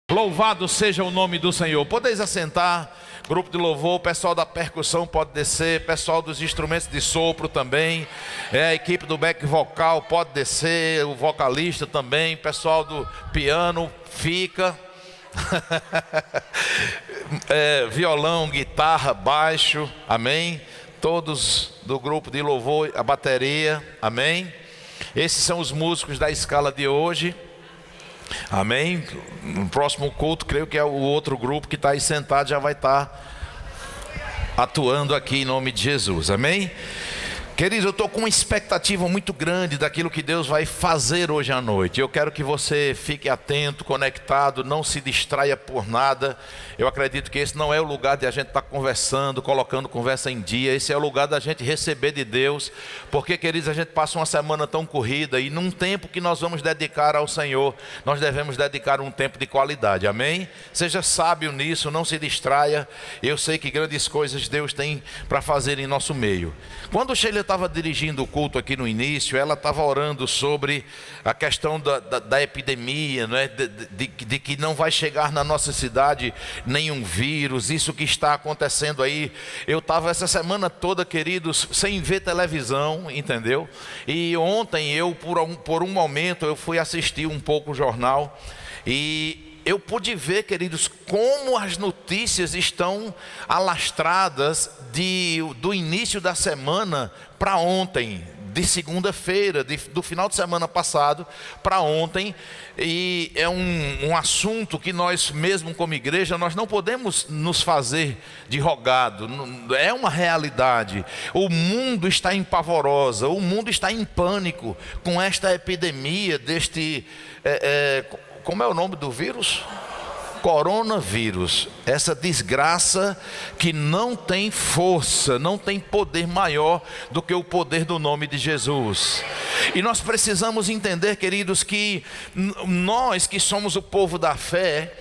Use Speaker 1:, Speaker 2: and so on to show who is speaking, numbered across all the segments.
Speaker 1: Louvado seja o nome do Senhor. Podeis assentar, grupo de louvor, pessoal da percussão pode descer, pessoal dos instrumentos de sopro também, a equipe do back vocal pode descer, o vocalista também, pessoal do piano fica, violão, guitarra, baixo, amém? Todos do grupo de louvor, a bateria, amém? Esses são os músicos da escala de hoje. Amém? No próximo culto, creio que é o outro grupo que está aí sentado já vai estar atuando aqui em nome de Jesus. Amém? Queridos, eu estou com uma expectativa muito grande daquilo que Deus vai fazer hoje à noite. Eu quero que você fique atento, conectado, não se distraia por nada. Eu acredito que esse não é o lugar de a gente estar conversando, colocando conversa em dia. Esse é o lugar da gente receber de Deus. Porque, queridos, a gente passa uma semana tão corrida e num tempo que nós vamos dedicar ao Senhor, nós devemos dedicar um tempo de qualidade. Amém? Seja sábio nisso, não se distraia. Eu sei que grandes coisas Deus tem para fazer em nosso meio. Quando Sheila estava dirigindo o culto aqui no início, ela estava orando sobre a questão da epidemia, né? de que não vai chegar na nossa cidade nenhum vírus, isso que está acontecendo aí. Eu estava essa semana toda, queridos, sem ver televisão, entendeu? E ontem eu, por um momento, eu fui assistir um pouco o jornal e eu pude ver, queridos, como as notícias estão alastradas do início da semana para ontem, de segunda-feira, do final de semana passado para ontem. E é um assunto que nós mesmo como igreja, nós não podemos nos fazer de rogado, é uma realidade. O mundo está em pavorosa, o mundo está em pânico com esta epidemia como é o nome do vírus? Coronavírus, essa desgraça que não tem força, não tem poder maior do que o poder do nome de Jesus. E nós precisamos entender, queridos, que nós que somos o povo da fé,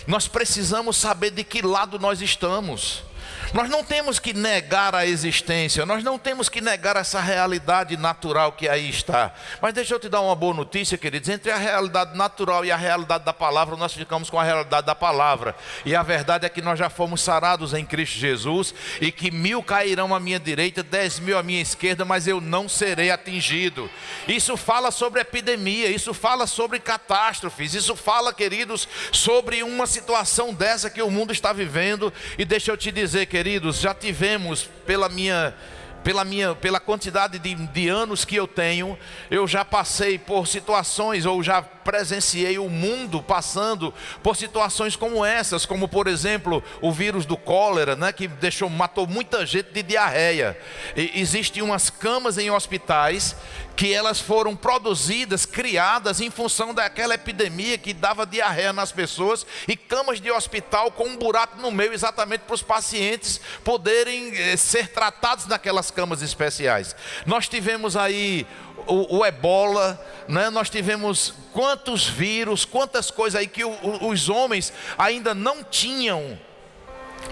Speaker 1: nós precisamos saber de que lado nós estamos. Nós não temos que negar a existência, nós não temos que negar essa realidade natural que aí está. Mas deixa eu te dar uma boa notícia, queridos. Entre a realidade natural e a realidade da palavra, nós ficamos com a realidade da palavra. E a verdade é que nós já fomos sarados em Cristo Jesus, e que 1000 cairão à minha direita, 10.000 à minha esquerda, mas eu não serei atingido. Isso fala sobre epidemia, isso fala sobre catástrofes, isso fala, queridos, sobre uma situação dessa que o mundo está vivendo. E deixa eu te dizer, queridos, já tivemos, pela quantidade de anos que eu tenho, eu já passei por situações, ou já presenciei o mundo passando por situações como essas, como por exemplo o vírus do cólera, né, que matou muita gente de diarreia. Existem umas camas em hospitais que elas foram produzidas, criadas em função daquela epidemia que dava diarreia nas pessoas, e camas de hospital com um buraco no meio exatamente para os pacientes poderem ser tratados naquelas camas especiais. Nós tivemos aí o ebola, né? Nós tivemos quantos vírus, quantas coisas aí que os homens ainda não tinham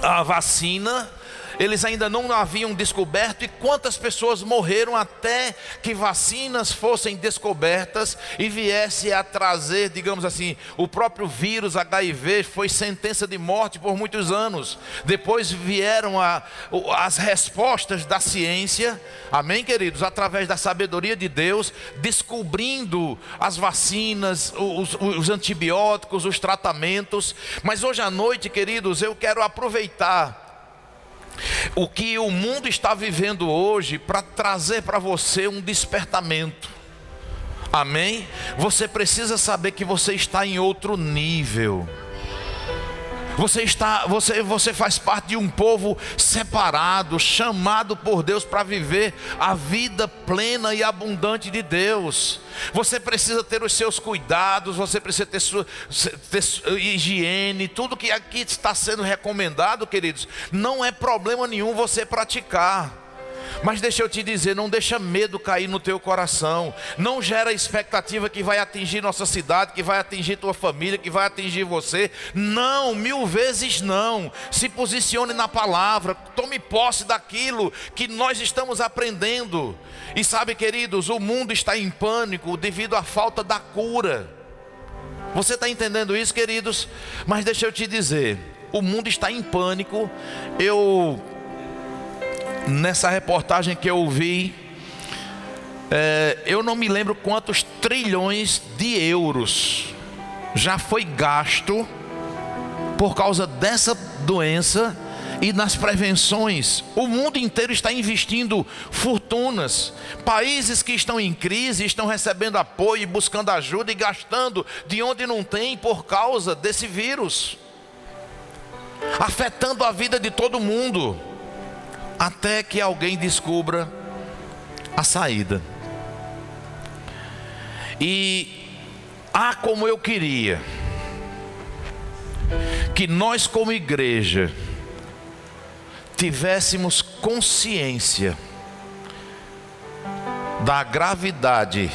Speaker 1: a vacina, eles ainda não haviam descoberto, e quantas pessoas morreram até que vacinas fossem descobertas e viesse a trazer, digamos assim, o próprio vírus HIV foi sentença de morte por muitos anos. Depois vieram as respostas da ciência, amém, queridos, através da sabedoria de Deus, descobrindo as vacinas, os antibióticos, os tratamentos. Mas hoje à noite, queridos, eu quero aproveitar o que o mundo está vivendo hoje para trazer para você um despertamento. Amém? Você precisa saber que você está em outro nível. Você faz parte de um povo separado, chamado por Deus para viver a vida plena e abundante de Deus. Você precisa ter os seus cuidados, você precisa ter higiene, tudo que aqui está sendo recomendado, queridos, não é problema nenhum você praticar. Mas deixa eu te dizer, não deixa medo cair no teu coração. Não gera expectativa que vai atingir nossa cidade, que vai atingir tua família, que vai atingir você. Não, 1000 vezes não. Se posicione na palavra, tome posse daquilo que nós estamos aprendendo. E sabe, queridos, o mundo está em pânico devido à falta da cura. Você está entendendo isso, queridos? Mas deixa eu te dizer, o mundo está em pânico. Nessa reportagem que eu vi, eu não me lembro quantos trilhões de euros já foi gasto por causa dessa doença e nas prevenções. O mundo inteiro está investindo fortunas. Países que estão em crise estão recebendo apoio, buscando ajuda e gastando de onde não tem por causa desse vírus, afetando a vida de todo mundo, até que alguém descubra a saída. E como eu queria que nós como igreja tivéssemos consciência da gravidade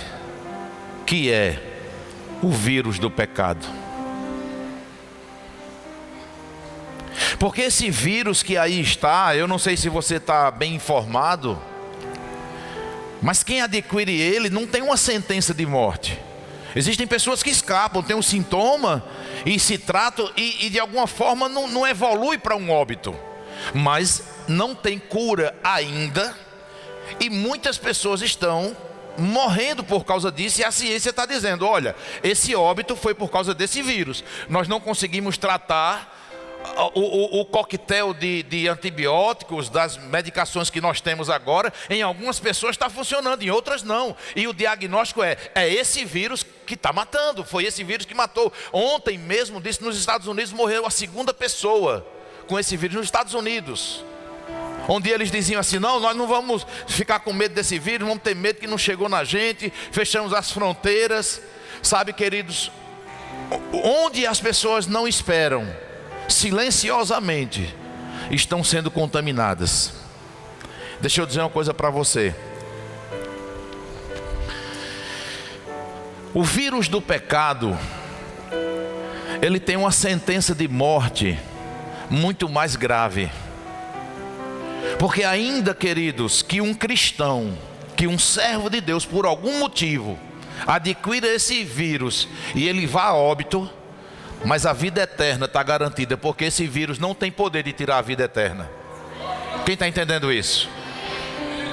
Speaker 1: que é o vírus do pecado. Porque esse vírus que aí está, eu não sei se você está bem informado, mas quem adquire ele não tem uma sentença de morte. Existem pessoas que escapam, têm um sintoma e se tratam e de alguma forma não evolui para um óbito. Mas não tem cura ainda, e muitas pessoas estão morrendo por causa disso, e a ciência está dizendo: olha, esse óbito foi por causa desse vírus. Nós não conseguimos tratar o coquetel de antibióticos, das medicações que nós temos agora. Em algumas pessoas está funcionando, em outras não. E o diagnóstico é esse vírus que está matando. Foi esse vírus que matou. Ontem mesmo, disse, nos Estados Unidos morreu a 2ª pessoa com esse vírus, nos Estados Unidos. Onde eles diziam assim: não, nós não vamos ficar com medo desse vírus, vamos ter medo que não chegou na gente, fechamos as fronteiras. Sabe, queridos, onde as pessoas não esperam, silenciosamente estão sendo contaminadas. Deixa eu dizer uma coisa para você. O vírus do pecado, ele tem uma sentença de morte muito mais grave. Porque ainda, queridos, que um cristão, que um servo de Deus, por algum motivo, adquira esse vírus e ele vá a óbito, mas a vida eterna está garantida, porque esse vírus não tem poder de tirar a vida eterna. Quem está entendendo isso?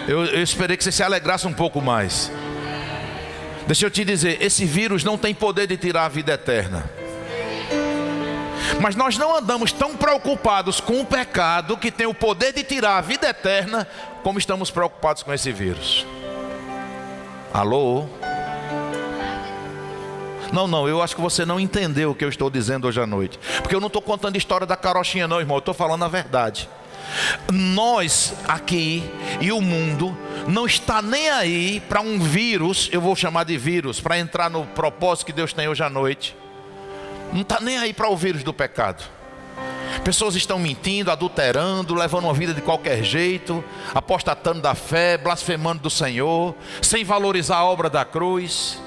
Speaker 1: Eu esperei que você se alegrasse um pouco mais. Deixa eu te dizer, esse vírus não tem poder de tirar a vida eterna. Mas nós não andamos tão preocupados com o pecado, que tem o poder de tirar a vida eterna, como estamos preocupados com esse vírus. Alô? Não, eu acho que você não entendeu o que eu estou dizendo hoje à noite. Porque eu não estou contando a história da carochinha não, irmão, eu estou falando a verdade. Nós aqui e o mundo não está nem aí para um vírus, eu vou chamar de vírus, para entrar no propósito que Deus tem hoje à noite. Não está nem aí para o vírus do pecado. Pessoas estão mentindo, adulterando, levando uma vida de qualquer jeito, apostatando da fé, blasfemando do Senhor, sem valorizar a obra da cruz.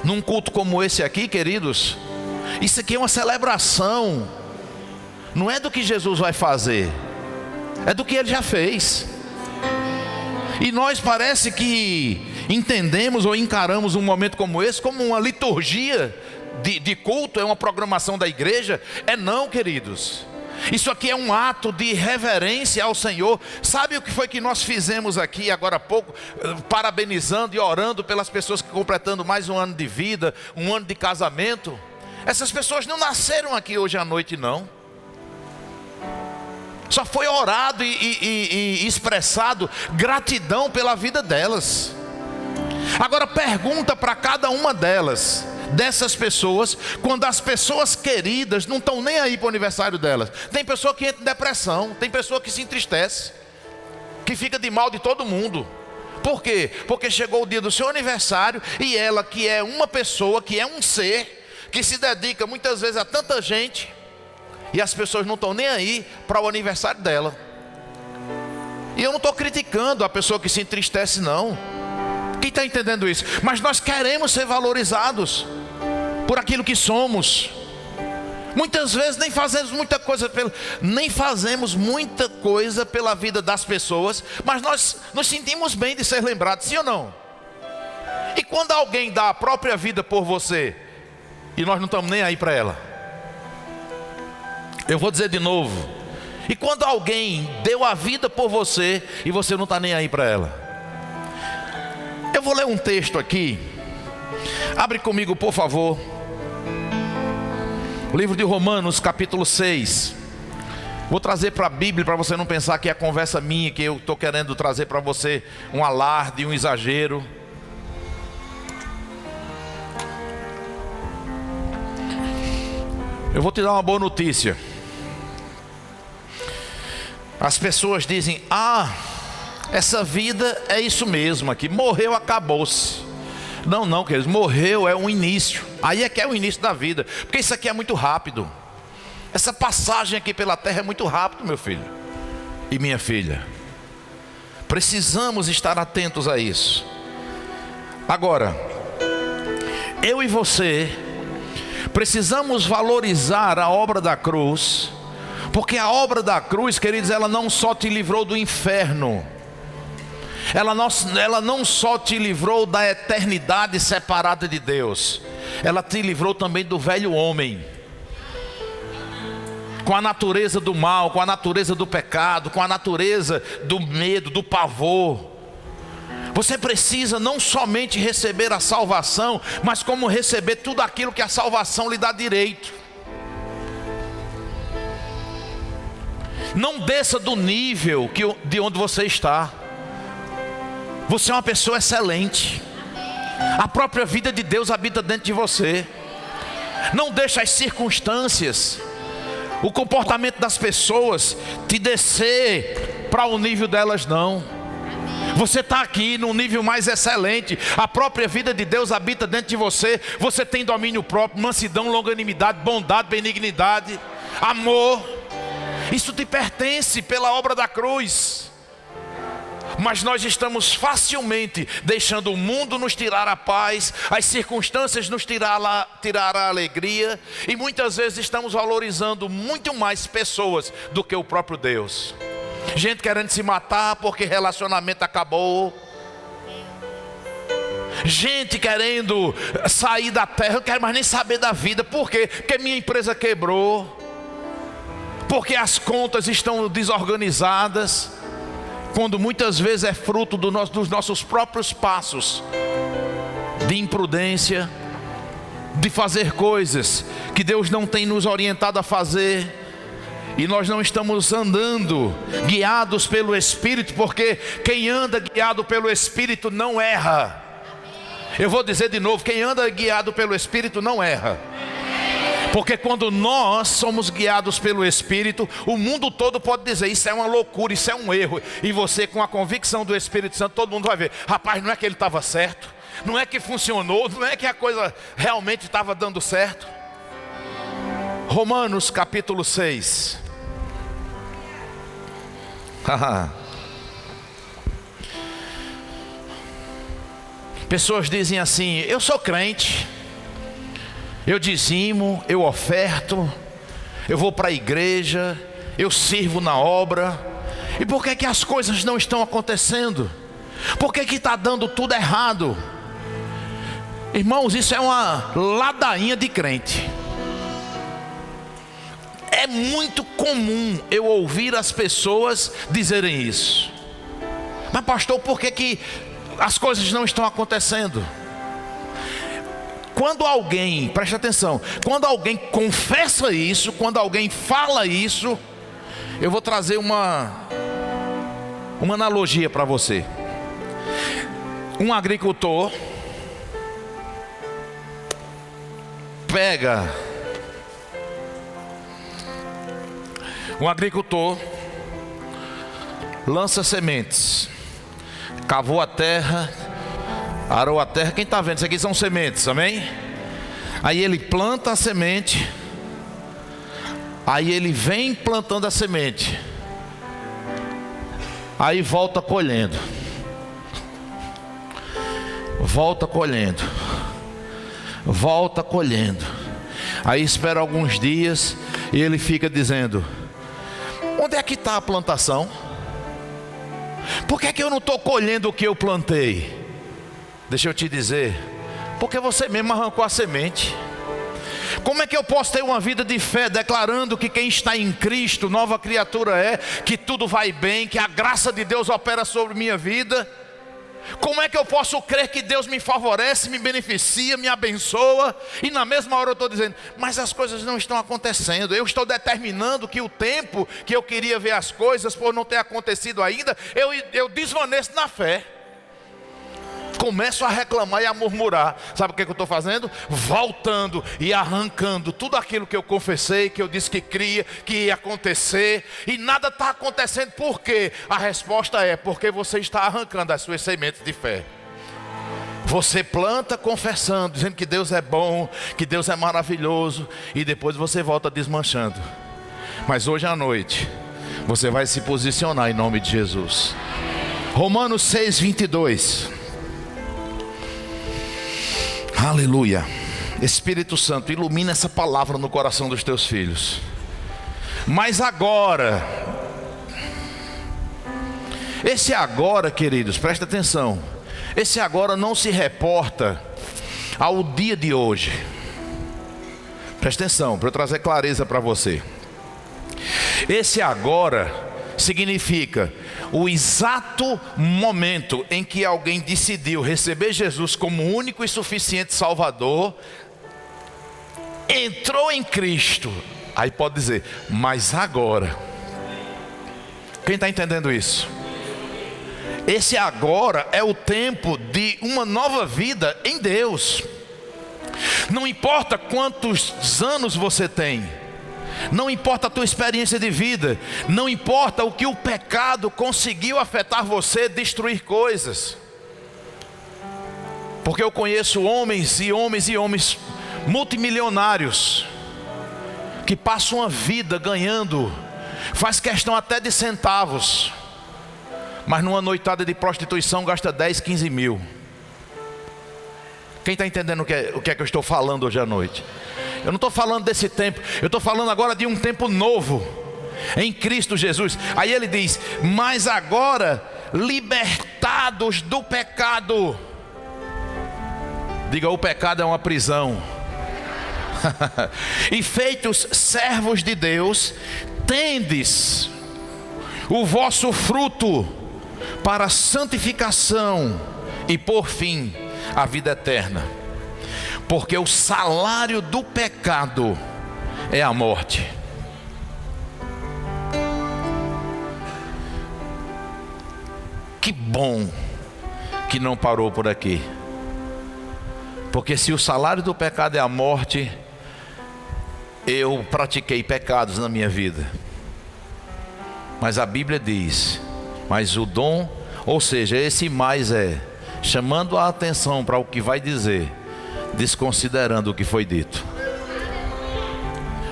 Speaker 1: Num culto como esse aqui, queridos, isso aqui é uma celebração. Não é do que Jesus vai fazer, é do que Ele já fez. E nós parece que entendemos ou encaramos um momento como esse como uma liturgia de culto, é uma programação da igreja. É não, queridos. Isso aqui é um ato de reverência ao Senhor. Sabe o que foi que nós fizemos aqui agora há pouco? Parabenizando e orando pelas pessoas que completando mais um ano de vida, um ano de casamento. Essas pessoas não nasceram aqui hoje à noite, não. Só foi orado e expressado gratidão pela vida delas. Agora pergunta para cada uma dessas pessoas, quando as pessoas queridas não estão nem aí para o aniversário delas. Tem pessoa que entra em depressão, tem pessoa que se entristece, que fica de mal de todo mundo. Por quê? Porque chegou o dia do seu aniversário e ela, que é uma pessoa, que é um ser, que se dedica muitas vezes a tanta gente, e as pessoas não estão nem aí para o aniversário dela. E eu não estou criticando a pessoa que se entristece, não. Quem está entendendo isso? Mas nós queremos ser valorizados por aquilo que somos. Muitas vezes nem fazemos muita coisa pela vida das pessoas, mas nós nos sentimos bem de ser lembrados, sim ou não? E quando alguém dá a própria vida por você, e nós não estamos nem aí para ela. Eu vou dizer de novo. E quando alguém deu a vida por você, e você não está nem aí para ela. Eu vou ler um texto aqui. Abre comigo, por favor. O livro de Romanos, capítulo 6. Vou trazer para a Bíblia, para você não pensar que é conversa minha, que eu estou querendo trazer para você um alarde, um exagero. Eu vou te dar uma boa notícia. As pessoas dizem: essa vida é isso mesmo aqui, morreu, acabou-se. Não, queridos, morreu é um início. Aí é que é o início da vida, porque isso aqui é muito rápido. Essa passagem aqui pela terra é muito rápido, meu filho e minha filha. Precisamos estar atentos a isso. Agora, eu e você precisamos valorizar a obra da cruz, porque a obra da cruz, queridos, ela não só te livrou do inferno, ela não só te livrou da eternidade separada de Deus, ela te livrou também do velho homem, com a natureza do mal, com a natureza do pecado, com a natureza do medo, do pavor. Você precisa não somente receber a salvação, mas como receber tudo aquilo que a salvação lhe dá direito. Não desça do nível de onde você está. Você é uma pessoa excelente. A própria vida de Deus habita dentro de você. Não deixe as circunstâncias, o comportamento das pessoas te descer para o nível delas, não. Você está aqui num nível mais excelente. A própria vida de Deus habita dentro de você. Você tem domínio próprio, mansidão, longanimidade, bondade, benignidade, amor. Isso te pertence pela obra da cruz. Mas nós estamos facilmente deixando o mundo nos tirar a paz, as circunstâncias nos tirar a alegria, e muitas vezes estamos valorizando muito mais pessoas do que o próprio Deus. Gente querendo se matar porque relacionamento acabou. Gente querendo sair da terra, eu não quero mais nem saber da vida. Por quê? Porque minha empresa quebrou, porque as contas estão desorganizadas, quando muitas vezes é fruto dos nossos próprios passos de imprudência, de fazer coisas que Deus não tem nos orientado a fazer, e nós não estamos andando guiados pelo Espírito, porque quem anda guiado pelo Espírito não erra. Eu vou dizer de novo: quem anda guiado pelo Espírito não erra. Porque quando nós somos guiados pelo Espírito, o mundo todo pode dizer: isso é uma loucura, isso é um erro. E você, com a convicção do Espírito Santo, todo mundo vai ver: rapaz, não é que ele estava certo, não é que funcionou, não é que a coisa realmente estava dando certo. Romanos capítulo 6. Pessoas dizem assim: eu sou crente, eu dizimo, eu oferto, eu vou para a igreja, eu sirvo na obra. E por que as coisas não estão acontecendo? Por que está dando tudo errado? Irmãos, isso é uma ladainha de crente. É muito comum eu ouvir as pessoas dizerem isso. Mas pastor, por que as coisas não estão acontecendo? Quando alguém, preste atenção, quando alguém confessa isso, quando alguém fala isso, eu vou trazer uma analogia para você. Um agricultor lança sementes, cavou a terra, arou a terra. Quem está vendo? Isso aqui são sementes, amém? Aí ele planta a semente, aí ele vem plantando a semente. Aí volta colhendo. Volta colhendo. Volta colhendo. Aí espera alguns dias e ele fica dizendo: onde é que está a plantação? Por que eu não estou colhendo o que eu plantei? Deixa eu te dizer, porque você mesmo arrancou a semente. Como é que eu posso ter uma vida de fé declarando que quem está em Cristo, nova criatura é, que tudo vai bem, que a graça de Deus opera sobre minha vida? Como é que eu posso crer que Deus me favorece, me beneficia, me abençoa, e na mesma hora eu estou dizendo, mas as coisas não estão acontecendo, eu estou determinando que o tempo que eu queria ver as coisas, por não ter acontecido ainda, eu desvaneço na fé. Começo a reclamar e a murmurar. Sabe o que eu estou fazendo? Voltando e arrancando tudo aquilo que eu confessei, que eu disse que cria, que ia acontecer, e nada está acontecendo. Por quê? A resposta é porque você está arrancando as suas sementes de fé. Você planta confessando, dizendo que Deus é bom, que Deus é maravilhoso, e depois você volta desmanchando. Mas hoje à noite você vai se posicionar em nome de Jesus. Romanos 6:22. Aleluia. Espírito Santo, ilumina essa palavra no coração dos teus filhos. Mas agora, esse agora, queridos, presta atenção. Esse agora não se reporta ao dia de hoje. Presta atenção, para eu trazer clareza para você. Esse agora significa o exato momento em que alguém decidiu receber Jesus como único e suficiente Salvador, entrou em Cristo. Aí pode dizer, mas agora. Quem está entendendo isso? Esse agora é o tempo de uma nova vida em Deus. Não importa quantos anos você tem, não importa a tua experiência de vida, não importa o que o pecado conseguiu afetar você, destruir coisas. Porque eu conheço homens e homens e homens multimilionários que passam uma vida ganhando, faz questão até de centavos, mas numa noitada de prostituição gasta 10, 15 mil. Quem está entendendo o que é que eu estou falando hoje à noite? Eu não estou falando desse tempo, eu estou falando agora de um tempo novo em Cristo Jesus. Aí ele diz, mas agora libertados do pecado. Diga, o pecado é uma prisão. E feitos servos de Deus, tendes o vosso fruto para a santificação e por fim a vida eterna. Porque o salário do pecado é a morte. Que bom que não parou por aqui. Porque se o salário do pecado é a morte, eu pratiquei pecados na minha vida. Mas a Bíblia diz, mas o dom, ou seja, esse mais é chamando a atenção para o que vai dizer, desconsiderando o que foi dito.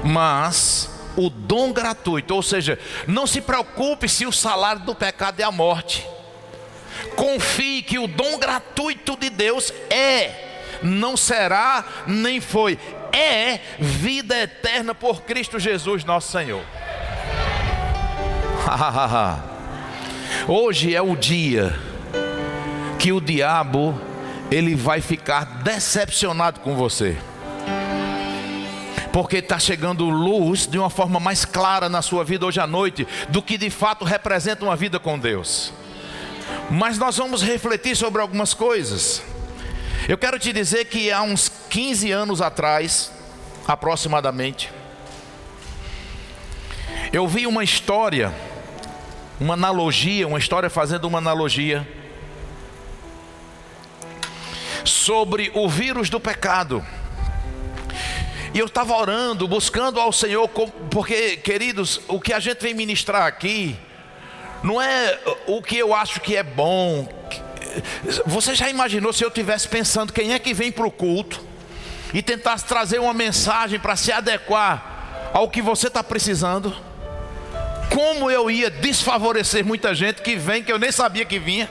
Speaker 1: Mas o dom gratuito, ou seja, não se preocupe se o salário do pecado é a morte. Confie que o dom gratuito de Deus não será, nem foi, é vida eterna por Cristo Jesus nosso Senhor. Hoje é o dia que o diabo ele vai ficar decepcionado com você, porque está chegando luz de uma forma mais clara na sua vida hoje à noite, do que de fato representa uma vida com Deus. Mas nós vamos refletir sobre algumas coisas. Eu quero te dizer que há uns 15 anos atrás, aproximadamente, eu vi uma história, uma analogia, uma história fazendo uma analogia sobre o vírus do pecado. E eu estava orando, buscando ao Senhor, porque, queridos, o que a gente vem ministrar aqui não é o que eu acho que é bom. Você já imaginou se eu estivesse pensando quem é que vem para o culto e tentasse trazer uma mensagem para se adequar ao que você está precisando? Como eu ia desfavorecer muita gente que vem, que eu nem sabia que vinha,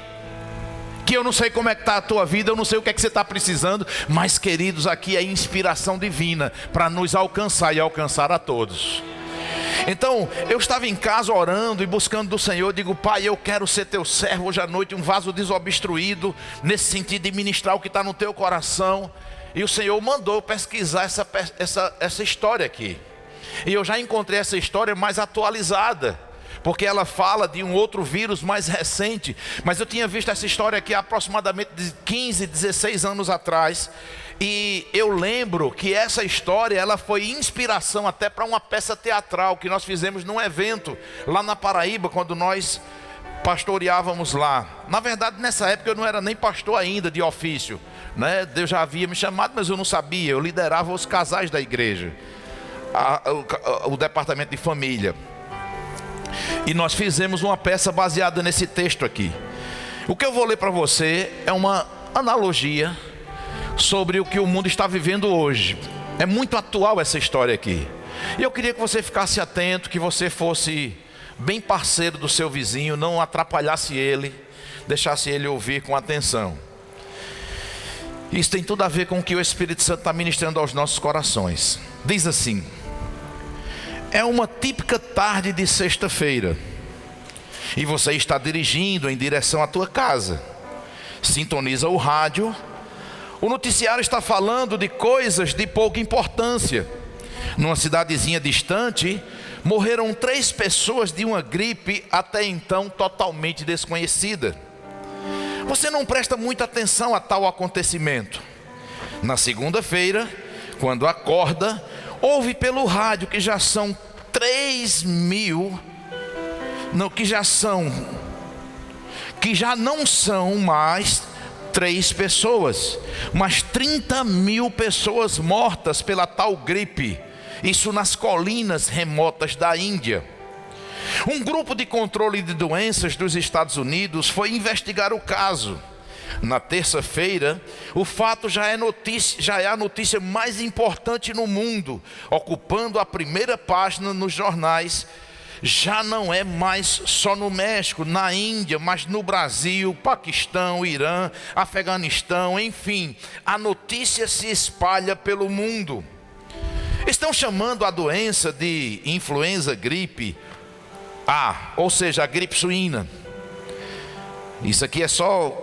Speaker 1: que eu não sei como é que está a tua vida, eu não sei o que é que você está precisando, mas queridos, aqui é inspiração divina para nos alcançar e alcançar a todos. Então, eu estava em casa orando e buscando do Senhor. Digo: Pai, eu quero ser teu servo hoje à noite, um vaso desobstruído, nesse sentido de ministrar o que está no teu coração. E o Senhor mandou pesquisar essa história aqui. E eu já encontrei essa história mais atualizada, porque ela fala de um outro vírus mais recente. Mas eu tinha visto essa história aqui há aproximadamente 15, 16 anos atrás. E eu lembro que essa história, ela foi inspiração até para uma peça teatral que nós fizemos num evento lá na Paraíba, quando nós pastoreávamos lá. Na verdade, nessa época eu não era nem pastor ainda de ofício, né? Deus já havia me chamado, mas eu não sabia. Eu liderava os casais da igreja, o departamento de família. E nós fizemos uma peça baseada nesse texto aqui. O que eu vou ler para você é uma analogia sobre o que o mundo está vivendo hoje. É muito atual essa história aqui. E eu queria que você ficasse atento, que você fosse bem parceiro do seu vizinho, não atrapalhasse ele, deixasse ele ouvir com atenção. Isso tem tudo a ver com o que o Espírito Santo está ministrando aos nossos corações. Diz assim: é uma típica tarde de sexta-feira, e você está dirigindo em direção à tua casa. Sintoniza o rádio. O noticiário está falando de coisas de pouca importância. Numa cidadezinha distante, morreram 3 pessoas de uma gripe até então totalmente desconhecida. Você não presta muita atenção a tal acontecimento. Na segunda-feira, quando acorda, ouve pelo rádio que já são 3.000, que já não são mais 3 pessoas, mas 30.000 pessoas mortas pela tal gripe. Isso nas colinas remotas da Índia. Um grupo de controle de doenças dos Estados Unidos foi investigar o caso. Na terça-feira, o fato já é a notícia mais importante no mundo, ocupando a primeira página nos jornais. Já não é mais só no México, na Índia, mas no Brasil, Paquistão, Irã, Afeganistão, enfim, a notícia se espalha pelo mundo. Estão chamando a doença de influenza gripe A, ou seja, a gripe suína. Isso aqui é só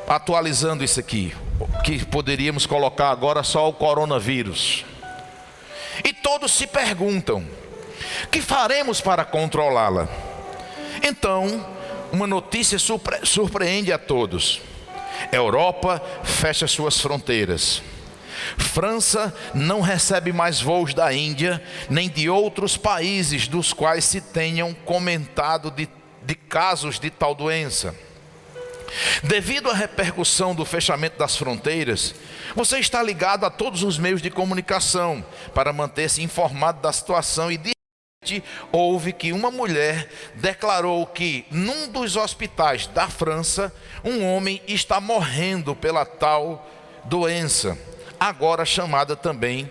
Speaker 1: atualizando isso aqui, que poderíamos colocar agora só o coronavírus. E todos se perguntam: que faremos para controlá-la? Então, uma notícia surpreende a todos. Europa fecha suas fronteiras. França não recebe mais voos da Índia, nem de outros países dos quais se tenham comentado de casos de tal doença. Devido à repercussão do fechamento das fronteiras, você está ligado a todos os meios de comunicação para manter-se informado da situação. E houve que uma mulher declarou que num dos hospitais da França, um homem está morrendo pela tal doença, agora chamada também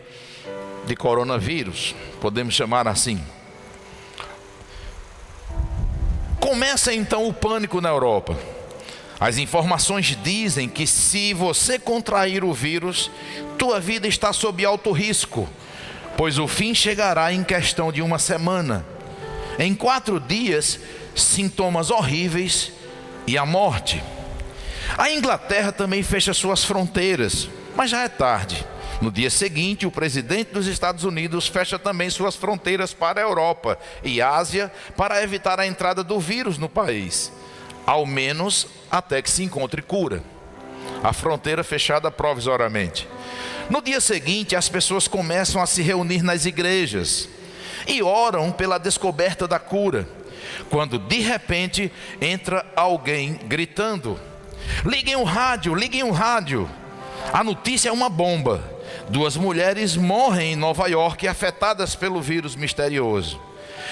Speaker 1: de coronavírus, podemos chamar assim. Começa então o pânico na Europa. As informações dizem que se você contrair o vírus, tua vida está sob alto risco, pois o fim chegará em questão de uma semana. Em 4 dias, sintomas horríveis e a morte. A Inglaterra também fecha suas fronteiras, mas já é tarde. No dia seguinte, o presidente dos Estados Unidos fecha também suas fronteiras para a Europa e Ásia para evitar a entrada do vírus no país, ao menos até que se encontre cura. A fronteira fechada provisoriamente. No dia seguinte, as pessoas começam a se reunir nas igrejas e oram pela descoberta da cura, quando de repente entra alguém gritando: liguem o rádio, liguem o rádio. A notícia é uma bomba. 2 mulheres morrem em Nova York afetadas pelo vírus misterioso.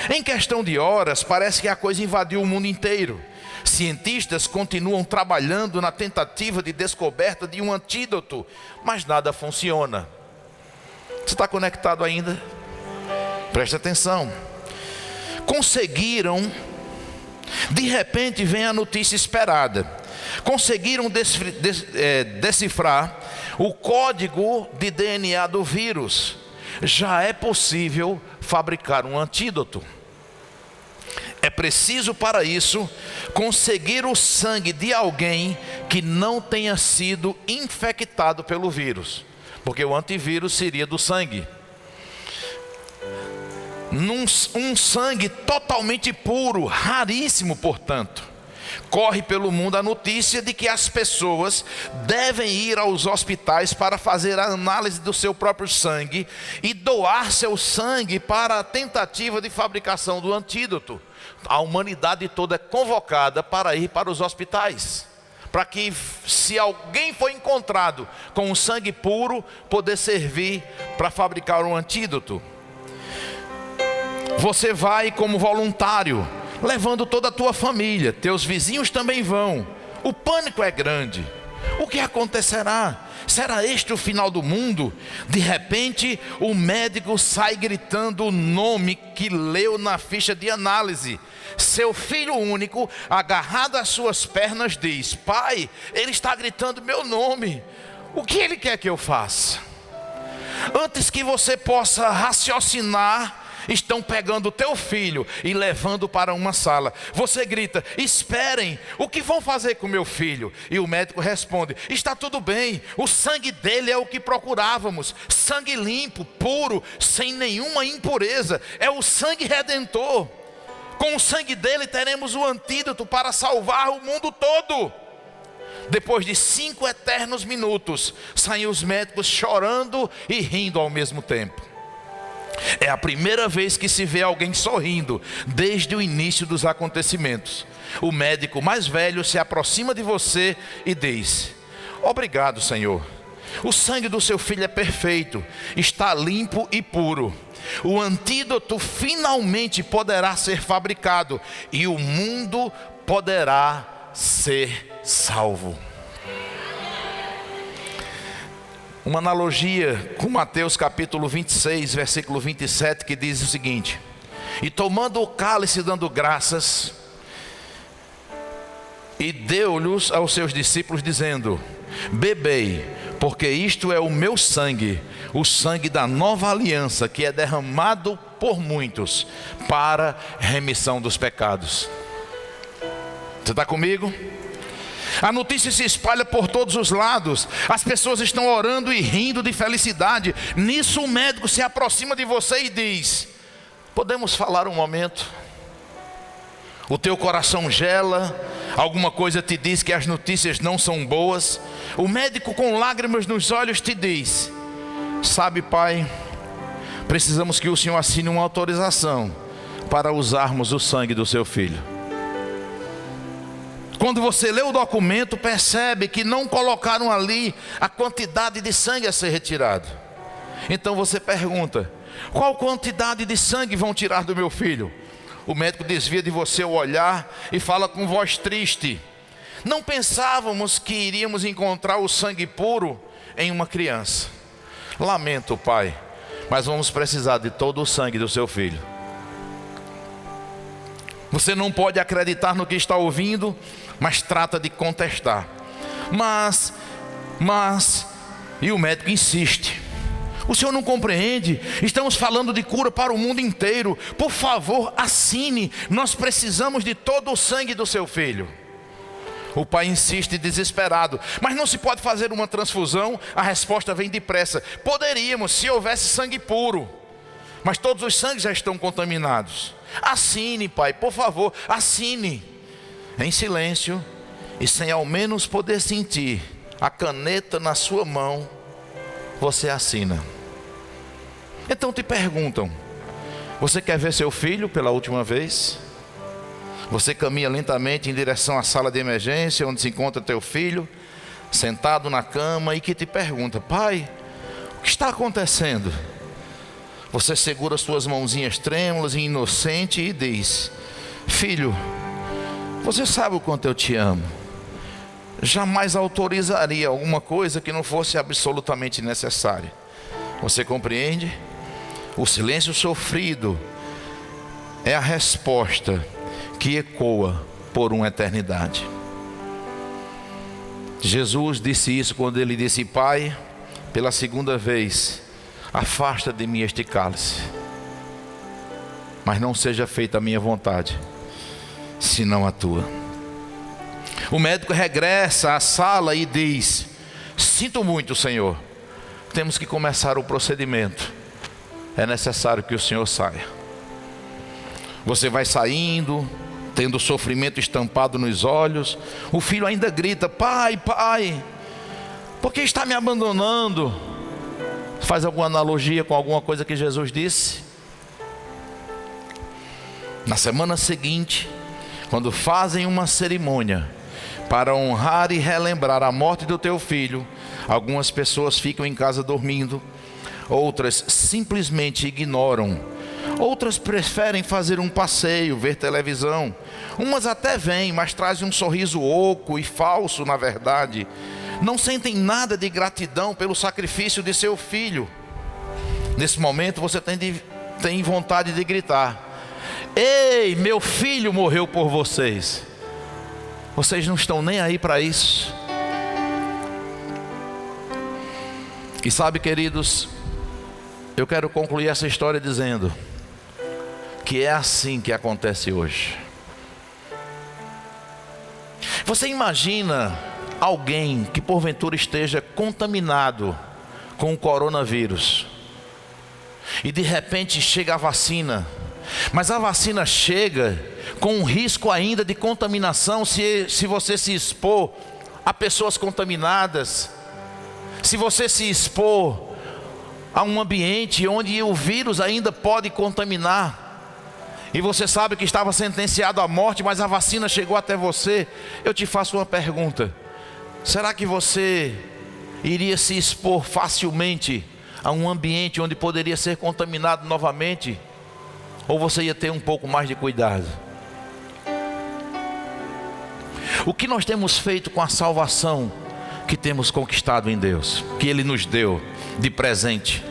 Speaker 1: Em questão de horas, parece que a coisa invadiu o mundo inteiro. Cientistas continuam trabalhando na tentativa de descoberta de um antídoto, mas nada funciona. Você está conectado ainda? Preste atenção. conseguiram, de repente vem a notícia esperada, conseguiram decifrar o código de DNA do vírus. Já é possível fabricar um antídoto. É preciso para isso conseguir o sangue de alguém que não tenha sido infectado pelo vírus, porque o antivírus seria do sangue. Um sangue totalmente puro, raríssimo, portanto. Corre pelo mundo a notícia de que as pessoas devem ir aos hospitais para fazer a análise do seu próprio sangue e doar seu sangue para a tentativa de fabricação do antídoto. A humanidade toda é convocada para ir para os hospitais, para que, se alguém for encontrado com um sangue puro, poder servir para fabricar um antídoto. Você vai como voluntário, levando toda a tua família, teus vizinhos também vão. O pânico é grande. O que acontecerá? Será este o final do mundo? De repente, o médico sai gritando o nome que leu na ficha de análise. Seu filho único, agarrado às suas pernas, diz: pai, ele está gritando meu nome. O que ele quer que eu faça? Antes que você possa raciocinar, estão pegando o teu filho e levando para uma sala. Você grita: esperem, o que vão fazer com meu filho? E o médico responde: está tudo bem, o sangue dele é o que procurávamos. Sangue limpo, puro, sem nenhuma impureza. É o sangue redentor. Com o sangue dele teremos o antídoto para salvar o mundo todo. Depois de 5 eternos minutos, saem os médicos chorando e rindo ao mesmo tempo. É a primeira vez que se vê alguém sorrindo desde o início dos acontecimentos. O médico mais velho se aproxima de você e diz: obrigado, Senhor. O sangue do seu filho é perfeito, está limpo e puro. O antídoto finalmente poderá ser fabricado e o mundo poderá ser salvo. Uma analogia com Mateus capítulo 26, versículo 27, que diz o seguinte: e tomando o cálice, dando graças, e deu-lhes aos seus discípulos, dizendo: bebei, porque isto é o meu sangue, o sangue da nova aliança, que é derramado por muitos para remissão dos pecados. Você está comigo? A notícia se espalha por todos os lados. As pessoas estão orando e rindo de felicidade. Nisso o médico se aproxima de você e diz: podemos falar um momento? O teu coração gela, alguma coisa te diz que as notícias não são boas. O médico, com lágrimas nos olhos, te diz: sabe, pai, precisamos que o senhor assine uma autorização para usarmos o sangue do seu filho. Quando você lê o documento, percebe que não colocaram ali a quantidade de sangue a ser retirado. Então você pergunta: qual quantidade de sangue vão tirar do meu filho? O médico desvia de você o olhar e fala com voz triste: não pensávamos que iríamos encontrar o sangue puro em uma criança. Lamento, pai, mas vamos precisar de todo o sangue do seu filho. Você não pode acreditar no que está ouvindo, mas trata de contestar. Mas, e o médico insiste: o senhor não compreende? Estamos falando de cura para o mundo inteiro. Por favor, assine. Nós precisamos de todo o sangue do seu filho. O pai insiste desesperado: mas não se pode fazer uma transfusão? A resposta vem depressa: poderíamos, se houvesse sangue puro, mas todos os sangues já estão contaminados. Assine, pai, por favor, assine. Em silêncio e sem ao menos poder sentir a caneta na sua mão, você assina. Então te perguntam: você quer ver seu filho pela última vez? Você caminha lentamente em direção à sala de emergência, onde se encontra teu filho, sentado na cama, e que te pergunta: pai, o que está acontecendo? Você segura suas mãozinhas trêmulas e inocente e diz: filho, você sabe o quanto eu te amo. Jamais autorizaria alguma coisa que não fosse absolutamente necessária. Você compreende? O silêncio sofrido é a resposta que ecoa por uma eternidade. Jesus disse isso quando ele disse: Pai, pela segunda vez, afasta de mim este cálice, mas não seja feita a minha vontade, senão a tua. O médico regressa à sala e diz: sinto muito, Senhor, temos que começar o procedimento, é necessário que o Senhor saia. Você vai saindo, tendo sofrimento estampado nos olhos. O filho ainda grita: pai, pai, por que está me abandonando? Faz alguma analogia com alguma coisa que Jesus disse? Na semana seguinte, quando fazem uma cerimônia para honrar e relembrar a morte do teu filho, algumas pessoas ficam em casa dormindo, outras simplesmente ignoram, outras preferem fazer um passeio, ver televisão, umas até vêm, mas trazem um sorriso oco e falso, na verdade. Não sentem nada de gratidão pelo sacrifício de seu filho. Nesse momento você tem vontade de gritar: ei, meu filho morreu por vocês. Vocês não estão nem aí para isso. E sabe, queridos, eu quero concluir essa história dizendo que é assim que acontece hoje. Você imagina alguém que porventura esteja contaminado com o coronavírus e de repente chega a vacina, mas a vacina chega com um risco ainda de contaminação se você se expor a pessoas contaminadas, se você se expor a um ambiente onde o vírus ainda pode contaminar, e você sabe que estava sentenciado à morte, mas a vacina chegou até você. Eu te faço uma pergunta: será que você iria se expor facilmente a um ambiente onde poderia ser contaminado novamente? Ou você ia ter um pouco mais de cuidado? O que nós temos feito com a salvação que temos conquistado em Deus, que Ele nos deu de presente?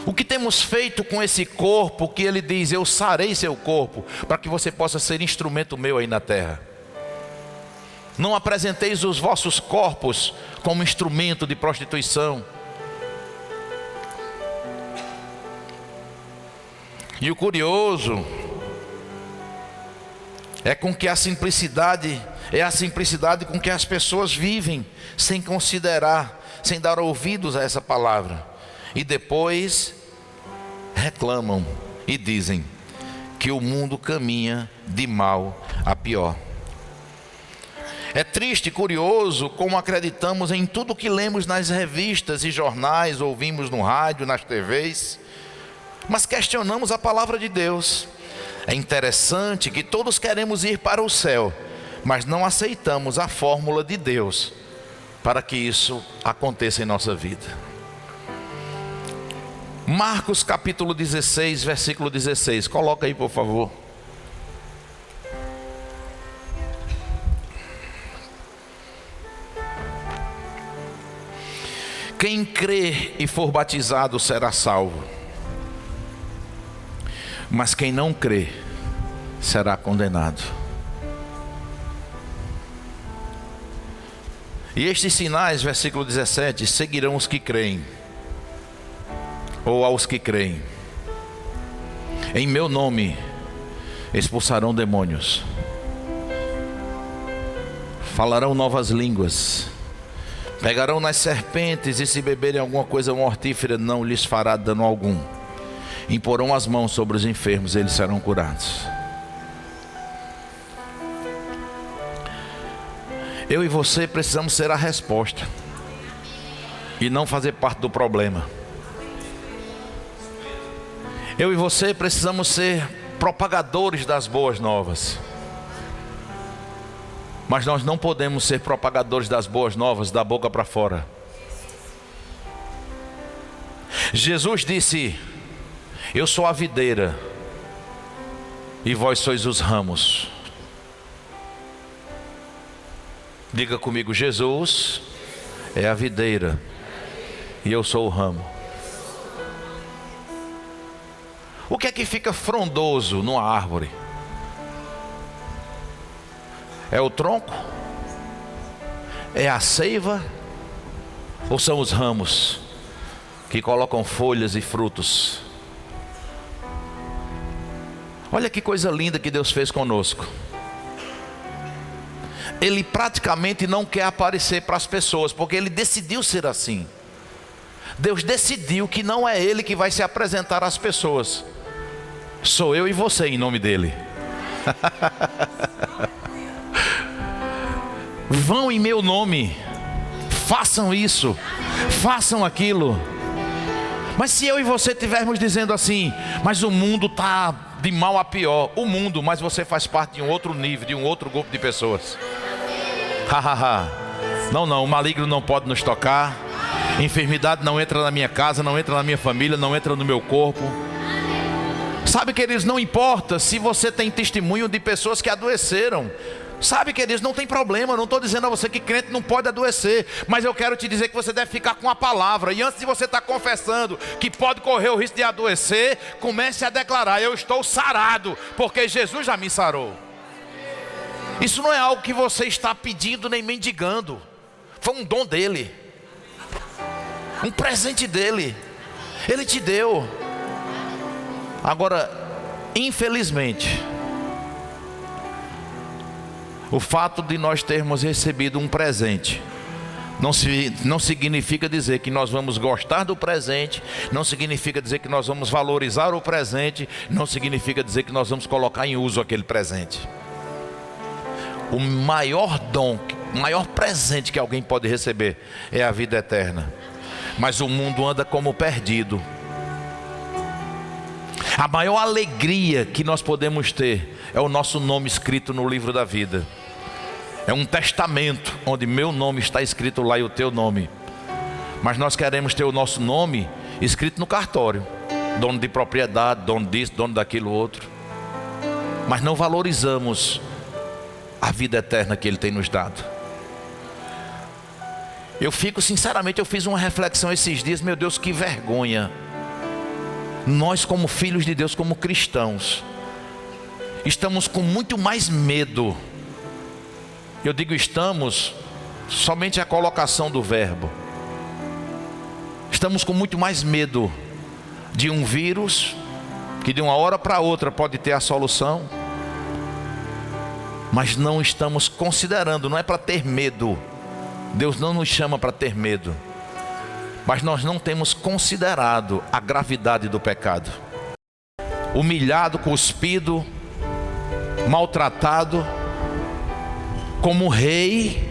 Speaker 1: O que temos feito com esse corpo que Ele diz: eu sarei seu corpo, para que você possa ser instrumento meu aí na terra? Não apresenteis os vossos corpos como instrumento de prostituição. E o curioso é com que a simplicidade com que as pessoas vivem, sem considerar, sem dar ouvidos a essa palavra, e depois reclamam e dizem que o mundo caminha de mal a pior. É triste e curioso como acreditamos em tudo que lemos nas revistas e jornais, ouvimos no rádio, nas TVs, mas questionamos a palavra de Deus. É interessante que todos queremos ir para o céu, mas não aceitamos a fórmula de Deus para que isso aconteça em nossa vida. Marcos capítulo 16, versículo 16, coloca aí por favor. Quem crer e for batizado será salvo, mas quem não crer será condenado. E estes sinais, versículo 17, seguirão os que creem, ou aos que creem. Em meu nome expulsarão demônios, falarão novas línguas, pegarão nas serpentes, e se beberem alguma coisa mortífera não lhes fará dano algum. Imporão as mãos sobre os enfermos, eles serão curados. Eu e você precisamos ser a resposta e não fazer parte do problema. Eu e você precisamos ser propagadores das boas novas, mas nós não podemos ser propagadores das boas novas da boca para fora. Jesus disse: eu sou a videira e vós sois os ramos. Diga comigo: Jesus é a videira e eu sou o ramo. O que é que fica frondoso numa árvore? É o tronco? É a seiva? Ou são os ramos que colocam folhas e frutos? Olha que coisa linda que Deus fez conosco. Ele praticamente não quer aparecer para as pessoas, porque Ele decidiu ser assim. Deus decidiu que não é Ele que vai se apresentar às pessoas. Sou eu e você em nome dEle. Vão em meu nome, façam isso, façam aquilo. Mas se eu e você estivermos dizendo assim, mas o mundo está de mal a pior. O mundo, mas você faz parte de um outro nível, de um outro grupo de pessoas. Não, o maligno não pode nos tocar. Enfermidade não entra na minha casa, não entra na minha família, não entra no meu corpo. Sabe, queridos, não importa se você tem testemunho de pessoas que adoeceram. Sabe, queridos, não tem problema. Eu não estou dizendo a você que crente não pode adoecer, mas eu quero te dizer que você deve ficar com a palavra. E antes de você estar confessando que pode correr o risco de adoecer, comece a declarar: eu estou sarado, porque Jesus já me sarou. Isso não é algo que você está pedindo nem mendigando. Foi um dom dele, um presente dele. Ele te deu. Agora, infelizmente, o fato de nós termos recebido um presente não significa dizer que nós vamos gostar do presente, não significa dizer que nós vamos valorizar o presente, não significa dizer que nós vamos colocar em uso aquele presente. O maior dom, o maior presente que alguém pode receber é a vida eterna. Mas o mundo anda como perdido. A maior alegria que nós podemos ter é o nosso nome escrito no livro da vida. É um testamento onde meu nome está escrito lá e o teu nome. Mas nós queremos ter o nosso nome escrito no cartório. Dono de propriedade, dono disso, dono daquilo outro. Mas não valorizamos a vida eterna que Ele tem nos dado. Sinceramente, eu fiz uma reflexão esses dias. Meu Deus, que vergonha. Nós, como filhos de Deus, como cristãos, estamos com muito mais medo. Eu digo estamos, somente a colocação do verbo. Estamos com muito mais medo de um vírus que de uma hora para outra pode ter a solução. Mas não estamos considerando, não é para ter medo. Deus não nos chama para ter medo. Mas nós não temos considerado a gravidade do pecado. Humilhado, cuspido, maltratado, como rei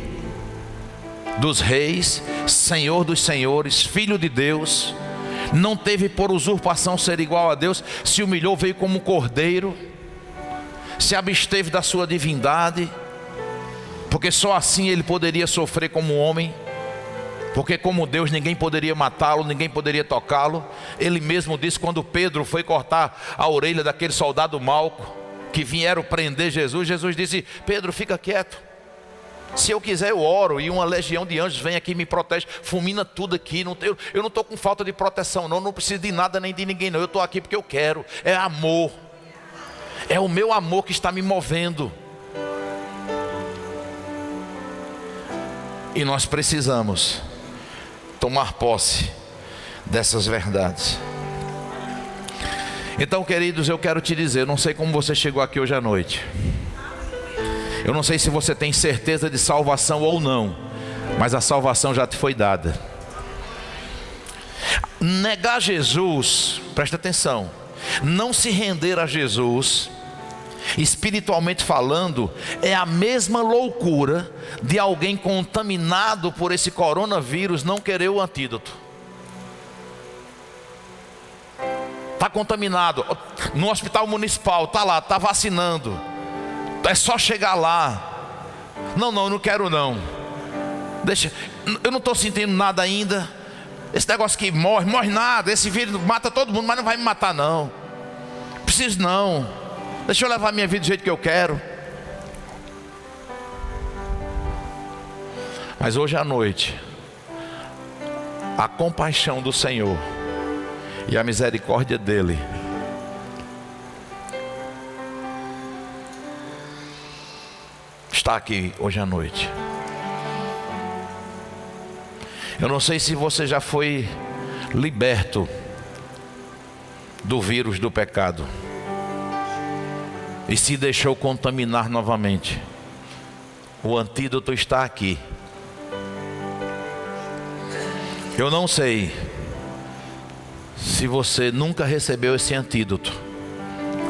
Speaker 1: dos reis, Senhor dos senhores, Filho de Deus. Não teve por usurpação ser igual a Deus. Se humilhou, veio como um cordeiro. Se absteve da sua divindade, porque só assim ele poderia sofrer como homem. Porque como Deus ninguém poderia matá-lo, ninguém poderia tocá-lo. Ele mesmo disse quando Pedro foi cortar a orelha daquele soldado Malco, que vieram prender Jesus. Jesus disse: Pedro, fica quieto. Se eu quiser eu oro e uma legião de anjos vem aqui e me protege, fulmina tudo aqui. Eu não estou com falta de proteção não preciso de nada nem de ninguém não. Eu estou aqui porque eu quero, é amor. É o meu amor que está me movendo. E nós precisamos tomar posse dessas verdades. Então, queridos, eu quero te dizer, eu não sei como você chegou aqui hoje à noite. Eu não sei se você tem certeza de salvação ou não, mas a salvação já te foi dada. Negar Jesus, presta atenção, não se render a Jesus, espiritualmente falando, é a mesma loucura de alguém contaminado por esse coronavírus não querer o antídoto. Está contaminado, no hospital municipal, está lá, está vacinando, é só chegar lá. Não, eu não quero não. Deixa, eu não estou sentindo nada ainda. Esse negócio que morre nada. Esse vírus mata todo mundo, mas não vai me matar não. Preciso não. Deixa eu levar minha vida do jeito que eu quero. Mas hoje à noite, a compaixão do Senhor e a misericórdia dele está aqui hoje à noite. Eu não sei se você já foi liberto do vírus do pecado e se deixou contaminar novamente. O antídoto está aqui. Eu não sei se você nunca recebeu esse antídoto.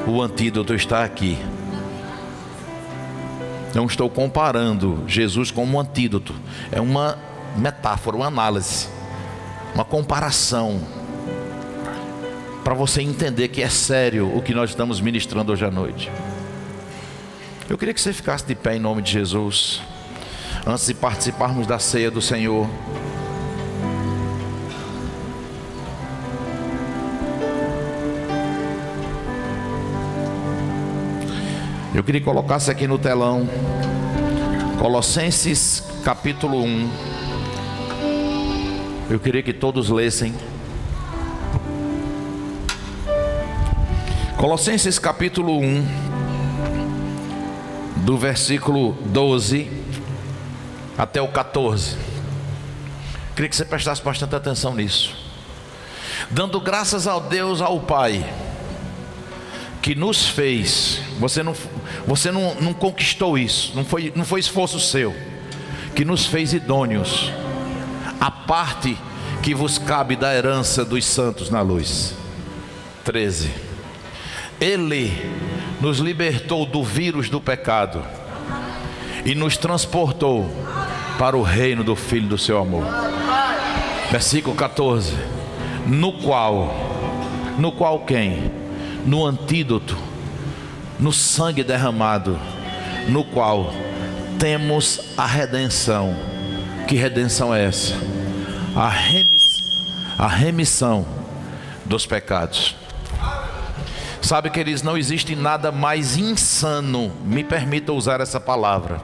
Speaker 1: O antídoto está aqui. Não estou comparando Jesus como um antídoto. É uma metáfora, uma análise, uma comparação, para você entender que é sério o que nós estamos ministrando hoje à noite. Eu queria que você ficasse de pé em nome de Jesus, antes de participarmos da ceia do Senhor. Eu queria que colocasse aqui no telão Colossenses capítulo 1. Eu queria que todos lessem Colossenses capítulo 1, do versículo 12 até o 14. Queria que você prestasse bastante atenção nisso. Dando graças ao Deus, ao Pai, que nos fez. Você não conquistou isso, não foi esforço seu, que nos fez idôneos a parte que vos cabe da herança dos santos na luz. 13. Ele nos libertou do vírus do pecado e nos transportou para o reino do Filho do seu amor. Versículo 14. No qual quem? No antídoto, no sangue derramado, no qual temos a redenção. Que redenção é essa? A remissão dos pecados. Sabe, queridos, não existe nada mais insano, me permita usar essa palavra,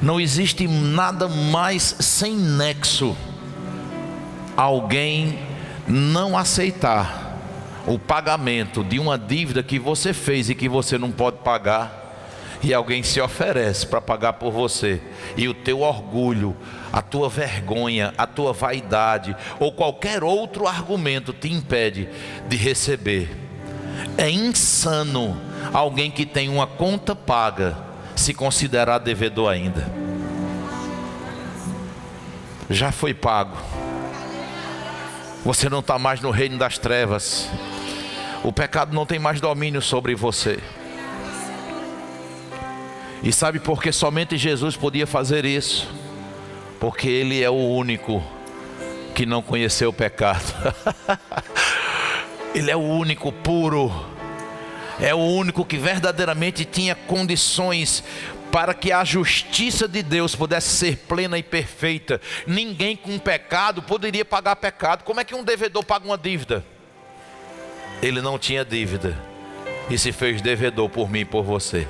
Speaker 1: não existe nada mais sem nexo alguém não aceitar o pagamento de uma dívida que você fez e que você não pode pagar, e alguém se oferece para pagar por você, e o teu orgulho, a tua vergonha, a tua vaidade ou qualquer outro argumento te impede de receber. É insano alguém que tem uma conta paga se considerar devedor ainda. Já foi pago. Você não está mais no reino das trevas. O pecado não tem mais domínio sobre você. E sabe por que somente Jesus podia fazer isso? Porque Ele é o único que não conheceu o pecado. Ele é o único puro. É o único que verdadeiramente tinha condições para que a justiça de Deus pudesse ser plena e perfeita. Ninguém com pecado poderia pagar pecado. Como é que um devedor paga uma dívida? Ele não tinha dívida e se fez devedor por mim e por você.